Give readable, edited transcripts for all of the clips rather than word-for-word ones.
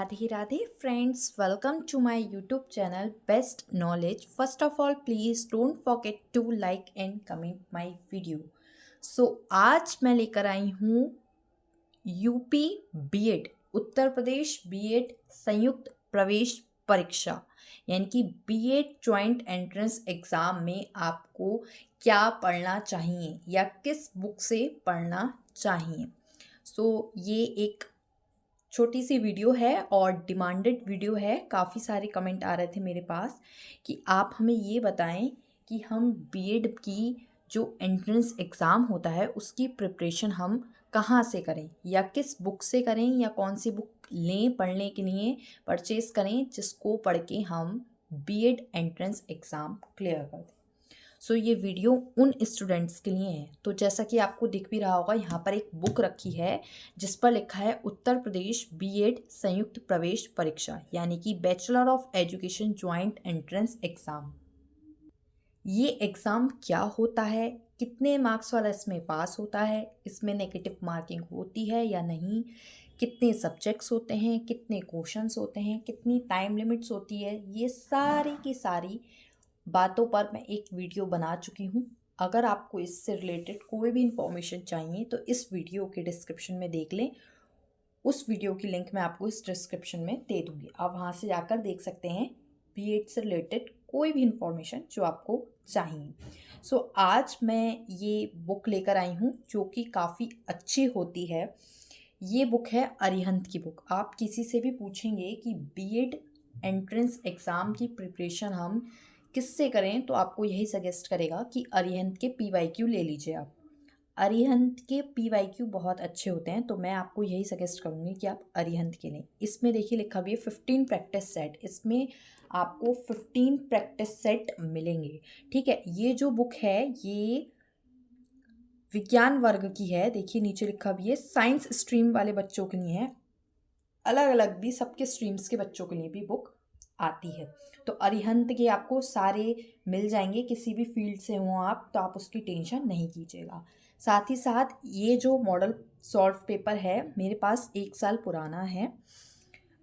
Radhe Radhe friends, welcome to my YouTube channel best knowledge. First of all please don't forget to like and comment my video. So आज मैं लेकर आई हूँ UP BEd, Uttar Pradesh BEd संयुक्त प्रवेश परीक्षा यानी कि बीएड जॉइंट एंट्रेंस एग्ज़ाम में आपको क्या पढ़ना चाहिए या किस बुक से पढ़ना चाहिए। ये एक छोटी सी वीडियो है और डिमांडेड वीडियो है। काफ़ी सारे कमेंट आ रहे थे मेरे पास कि आप हमें ये बताएं कि हम बीएड की जो एंट्रेंस एग्ज़ाम होता है उसकी प्रिपरेशन हम कहाँ से करें या किस बुक से करें या कौन सी बुक लें पढ़ने के लिए, परचेज़ करें जिसको पढ़ के हम बीएड एंट्रेंस एग्ज़ाम क्लियर कर दें। ये वीडियो उन स्टूडेंट्स के लिए है। तो जैसा कि आपको दिख भी रहा होगा, यहाँ पर एक बुक रखी है जिस पर लिखा है उत्तर प्रदेश बीएड संयुक्त प्रवेश परीक्षा यानी कि bachelor of education joint entrance exam. ये एग्ज़ाम क्या होता है, कितने मार्क्स वाला इसमें पास होता है, इसमें नेगेटिव मार्किंग होती है या नहीं, कितने सब्जेक्ट्स होते हैं, कितने क्वेश्चंस होते हैं, कितनी टाइम लिमिट्स होती है, ये सारी की सारी बातों पर मैं एक वीडियो बना चुकी हूँ। अगर आपको इससे रिलेटेड कोई भी इंफॉर्मेशन चाहिए तो इस वीडियो के डिस्क्रिप्शन में देख लें। उस वीडियो की लिंक मैं आपको इस डिस्क्रिप्शन में दे दूँगी, आप वहाँ से जाकर देख सकते हैं बीएड से रिलेटेड कोई भी इंफॉर्मेशन जो आपको चाहिए। आज मैं ये बुक लेकर आई हूँ जो कि काफ़ी अच्छी होती है। ये बुक है अरिहंत की बुक। आप किसी से भी पूछेंगे कि बीएड एंट्रेंस एग्ज़ाम की प्रिपरेशन हम किससे करें तो आपको यही सजेस्ट करेगा कि अरिहंत के पीवाईक्यू ले लीजिए आप। अरिहंत के पीवाईक्यू बहुत अच्छे होते हैं, तो मैं आपको यही सजेस्ट करूँगी कि आप अरिहंत के लें। इसमें देखिए लिखा भी है 15 प्रैक्टिस सेट, इसमें आपको 15 प्रैक्टिस सेट मिलेंगे। ठीक है, ये जो बुक है ये विज्ञान वर्ग की है। देखिए नीचे लिखा भी है साइंस स्ट्रीम वाले बच्चों के लिए है, अलग अलग भी सबके स्ट्रीम्स के बच्चों के लिए भी बुक आती है। तो अरिहंत के आपको सारे मिल जाएंगे, किसी भी फील्ड से हो आप तो आप उसकी टेंशन नहीं कीजिएगा। साथ ही साथ ये जो मॉडल सॉल्व पेपर है मेरे पास 1 साल पुराना है।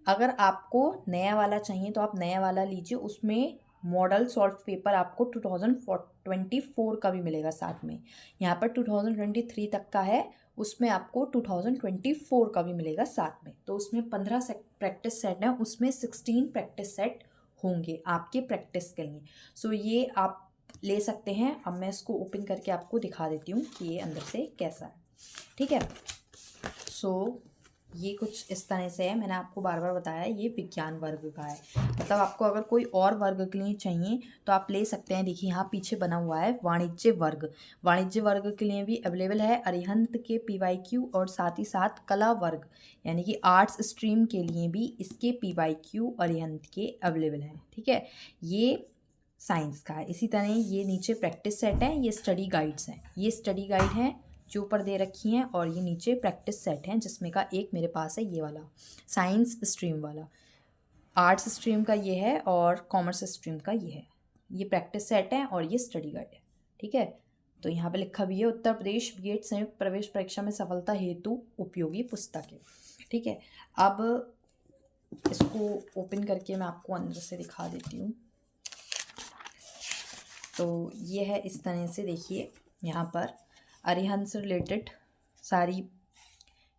अगर आपको नया वाला चाहिए तो आप नया वाला लीजिए, उसमें मॉडल सॉल्व पेपर आपको 2024 का भी मिलेगा साथ में। यहाँ पर 2023 तक का है, उसमें आपको 2024 का भी मिलेगा साथ में। तो उसमें 15 प्रैक्टिस सेट हैं, उसमें 16 प्रैक्टिस सेट होंगे आपके प्रैक्टिस के लिए। ये आप ले सकते हैं। अब मैं इसको ओपन करके आपको दिखा देती हूँ कि ये अंदर से कैसा है। ठीक है, ये कुछ इस तरह से है। मैंने आपको बार बार बताया ये विज्ञान वर्ग का है, मतलब आपको अगर कोई और वर्ग के लिए चाहिए तो आप ले सकते हैं। देखिए यहाँ पीछे बना हुआ है वाणिज्य वर्ग, वाणिज्य वर्ग के लिए भी अवेलेबल है अरिहंत के पीवाईक्यू, और साथ ही साथ कला वर्ग यानी कि आर्ट्स स्ट्रीम के लिए भी इसके पीवाईक्यू अरिहंत के अवेलेबल हैं। ठीक है, ये साइंस का है। इसी तरह ये नीचे प्रैक्टिस सेट है, ये स्टडी गाइड्स हैं, ये स्टडी गाइड हैं जो ऊपर दे रखी हैं, और ये नीचे प्रैक्टिस सेट हैं जिसमें का एक मेरे पास है ये वाला साइंस स्ट्रीम वाला, आर्ट्स स्ट्रीम का ये है और कॉमर्स स्ट्रीम का ये है। ये प्रैक्टिस सेट है और ये स्टडी गाइड है। ठीक है, तो यहाँ पे लिखा भी है उत्तर प्रदेश बीएड संयुक्त प्रवेश परीक्षा में सफलता हेतु उपयोगी पुस्तकें। ठीक है, अब इसको ओपन करके मैं आपको अंदर से दिखा देती हूँ। तो ये है इस तरह से, देखिए यहाँ पर अरिहंत से रिलेटेड सारी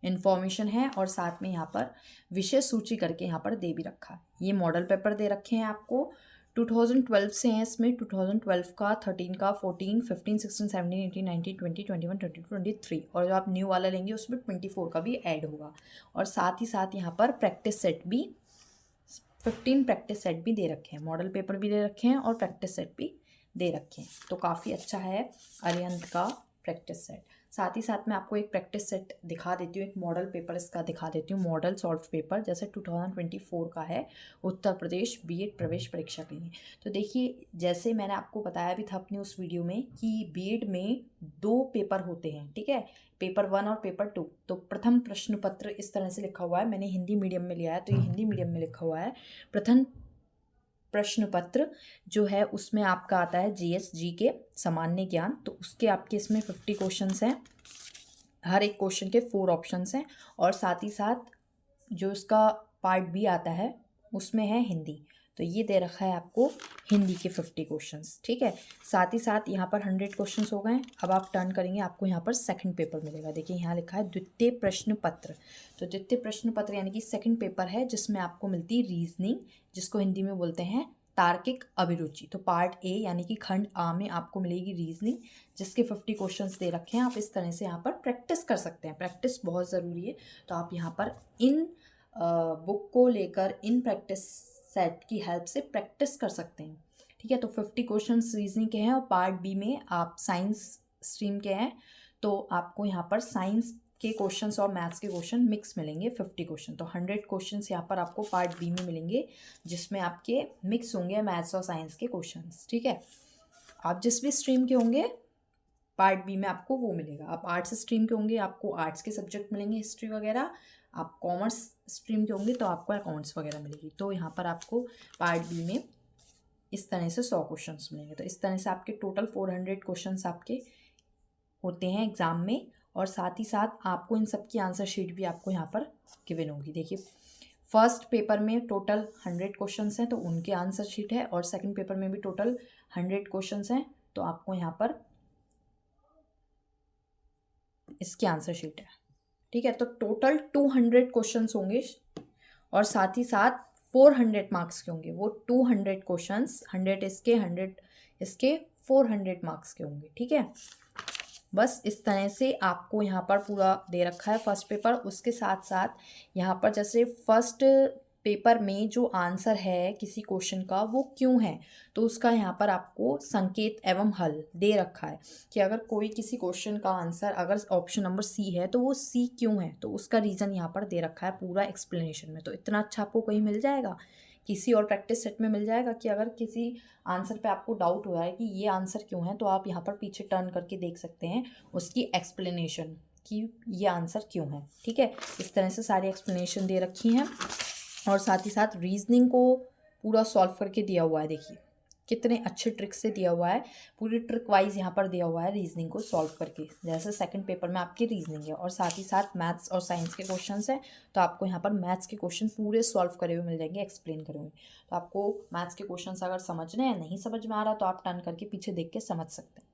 इन्फॉर्मेशन है और साथ में यहाँ पर विषय सूची करके यहाँ पर दे भी रखा है। ये मॉडल पेपर दे रखे हैं आपको, 2012 से हैं इसमें, 2012 का, 13 का, 14, 15, 16, 17, 18, 19, 20, 21, 22, 23, और जो आप न्यू वाला लेंगे उसमें 24 का भी ऐड होगा। और साथ ही साथ यहाँ पर प्रैक्टिस सेट भी 15 प्रैक्टिस सेट भी दे रखे हैं, मॉडल पेपर भी दे रखे हैं और प्रैक्टिस सेट भी दे रखे हैं। तो काफ़ी अच्छा है अरिहंत का प्रैक्टिस सेट। साथ ही साथ मैं आपको एक प्रैक्टिस सेट दिखा देती हूँ, एक मॉडल पेपर इसका दिखा देती हूँ, मॉडल सॉल्व पेपर जैसे 2024 का है उत्तर प्रदेश बीएड प्रवेश परीक्षा के लिए। तो देखिए जैसे मैंने आपको बताया भी था अपनी उस वीडियो में कि बीएड में 2 पेपर होते हैं। ठीक है, पेपर 1 और पेपर 2। तो प्रथम प्रश्न पत्र इस तरह से लिखा हुआ है, मैंने हिंदी मीडियम में लिया है तो ये हिंदी मीडियम में लिखा हुआ है। प्रथम प्रश्न पत्र जो है उसमें आपका आता है जीएस जीके सामान्य ज्ञान, तो उसके आपके इसमें 50 क्वेश्चंस हैं, हर एक क्वेश्चन के 4 ऑप्शंस हैं, और साथ ही साथ जो इसका पार्ट बी आता है, उसमें है हिंदी। तो ये दे रखा है आपको हिंदी के 50 क्वेश्चंस, ठीक है। साथ ही साथ यहाँ पर 100 क्वेश्चंस हो गए। अब आप टर्न करेंगे, आपको यहाँ पर सेकंड पेपर मिलेगा। देखिए यहाँ लिखा है द्वितीय प्रश्न पत्र। तो द्वितीय प्रश्न पत्र यानी कि सेकंड पेपर है, जिसमें आपको मिलती है रीजनिंग, जिसको हिंदी में बोलते हैं तार्किक अभिरुचि। तो पार्ट ए यानी कि खंड आ में आपको मिलेगी रीजनिंग, जिसके 50 क्वेश्चंस दे रखे हैं। आप इस तरह से यहाँ पर प्रैक्टिस कर सकते हैं। प्रैक्टिस बहुत ज़रूरी है। तो आप यहाँ पर इन बुक को लेकर इन प्रैक्टिस सेट की हेल्प से प्रैक्टिस कर सकते हैं, ठीक है। तो 50 क्वेश्चंस रीजनिंग के हैं और पार्ट बी में आप साइंस स्ट्रीम के हैं, तो आपको यहाँ पर साइंस के क्वेश्चंस और मैथ्स के क्वेश्चन मिक्स मिलेंगे 50 क्वेश्चन। तो 100 क्वेश्चंस यहाँ पर आपको पार्ट बी में मिलेंगे, जिसमें आपके मिक्स होंगे मैथ्स और साइंस के क्वेश्चंस, ठीक है। आप जिस भी स्ट्रीम के होंगे पार्ट बी में आपको वो मिलेगा। आप आर्ट्स स्ट्रीम के होंगे, आपको आर्ट्स के सब्जेक्ट मिलेंगे, हिस्ट्री वगैरह। आप कॉमर्स स्ट्रीम के होंगे तो आपको अकाउंट्स वगैरह मिलेगी। तो यहाँ पर आपको पार्ट बी में इस तरह से 100 क्वेश्चंस मिलेंगे। तो इस तरह से आपके टोटल 400 क्वेश्चंस आपके होते हैं एग्ज़ाम में। और साथ ही साथ आपको इन सब की आंसर शीट भी आपको यहाँ पर गिवन होगी। देखिए फर्स्ट पेपर में टोटल 100 क्वेश्चंस हैं, तो उनके आंसर शीट है, और सेकंड पेपर में भी टोटल 100 क्वेश्चंस हैं, तो आपको यहाँ पर इसकी आंसर शीट है, ठीक है। तो टोटल 200 क्वेश्चंस होंगे, और साथ ही साथ 400 मार्क्स के होंगे। वो 200 क्वेश्चंस, 100 इसके 100 इसके 400 मार्क्स के होंगे, ठीक है। बस इस तरह से आपको यहाँ पर पूरा दे रखा है फर्स्ट पेपर। उसके साथ साथ यहाँ पर जैसे फर्स्ट पेपर में जो आंसर है किसी क्वेश्चन का वो क्यों है, तो उसका यहाँ पर आपको संकेत एवं हल दे रखा है कि अगर कोई किसी क्वेश्चन का आंसर अगर ऑप्शन नंबर सी है तो वो सी क्यों है, तो उसका रीज़न यहाँ पर दे रखा है पूरा एक्सप्लेनेशन में। तो इतना अच्छा आपको कहीं मिल जाएगा, किसी और प्रैक्टिस सेट में मिल जाएगा कि अगर किसी आंसर पे आपको डाउट हो रहा है कि ये आंसर क्यों है, तो आप यहाँ पर पीछे टर्न करके देख सकते हैं उसकी एक्सप्लेनेशन कि ये आंसर क्यों है, ठीक है। इस तरह से सारी एक्सप्लेनेशन दे रखी हैं, और साथ ही साथ रीजनिंग को पूरा सॉल्व करके दिया हुआ है। देखिए कितने अच्छे ट्रिक से दिया हुआ है, पूरी ट्रिक वाइज यहाँ पर दिया हुआ है रीजनिंग को सॉल्व करके, जैसे सेकंड पेपर में आपकी रीजनिंग है। और साथ ही साथ मैथ्स और साइंस के क्वेश्चंस हैं, तो आपको यहाँ पर मैथ्स के क्वेश्चन पूरे सॉल्व करे हुए मिल जाएंगे, एक्सप्लेन करे हुए। तो आपको मैथ्स के क्वेश्चंस अगर समझने हैं, नहीं समझ में आ रहा, तो आप टर्न करके पीछे देख के समझ सकते हैं।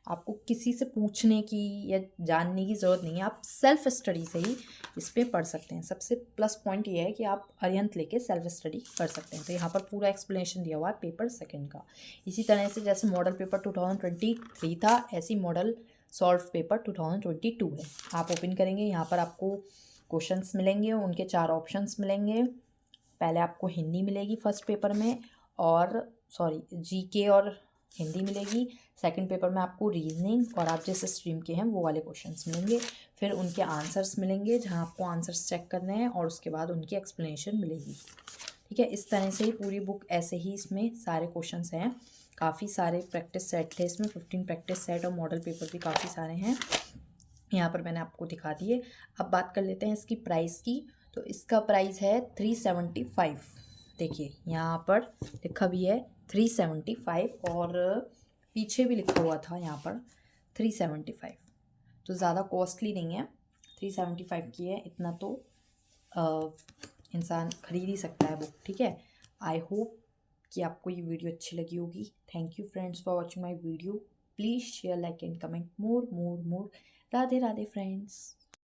आपको किसी से पूछने की या जानने की ज़रूरत नहीं है, आप सेल्फ स्टडी से ही इस पर पढ़ सकते हैं। सबसे प्लस पॉइंट ये है कि आप अरिहंत लेके सेल्फ स्टडी कर सकते हैं। तो यहाँ पर पूरा एक्सप्लेनेशन दिया हुआ है पेपर सेकंड का। इसी तरह से जैसे मॉडल पेपर 2023 था, ऐसी मॉडल सॉल्व पेपर 2022 है। आप ओपन करेंगे, यहाँ पर आपको क्वेश्चंस मिलेंगे, उनके 4 ऑप्शंस मिलेंगे। पहले आपको हिंदी मिलेगी फर्स्ट पेपर में, और जीके और हिंदी मिलेगी। सेकंड पेपर में आपको रीजनिंग और आप जिस स्ट्रीम के हैं वो वाले क्वेश्चंस मिलेंगे। फिर उनके आंसर्स मिलेंगे, जहां आपको आंसर्स चेक करने हैं, और उसके बाद उनकी एक्सप्लेनेशन मिलेगी, ठीक है। इस तरह से ही पूरी बुक ऐसे ही इसमें सारे क्वेश्चंस हैं। काफ़ी सारे प्रैक्टिस सेट थे इसमें, 15 प्रैक्टिस सेट, और मॉडल पेपर भी काफ़ी सारे हैं। यहाँ पर मैंने आपको दिखा दिए। अब बात कर लेते हैं इसकी प्राइस की। तो इसका प्राइस है 375। देखिए यहाँ पर लिखा भी है 375, और पीछे भी लिखा हुआ था यहाँ पर 375। तो ज़्यादा कॉस्टली नहीं है, 375 की है, इतना तो इंसान खरीद ही सकता है बुक, ठीक है। आई होप कि आपको ये वीडियो अच्छी लगी होगी। Thank you friends for watching my video. Please share, like and comment more. Radhe Radhe friends.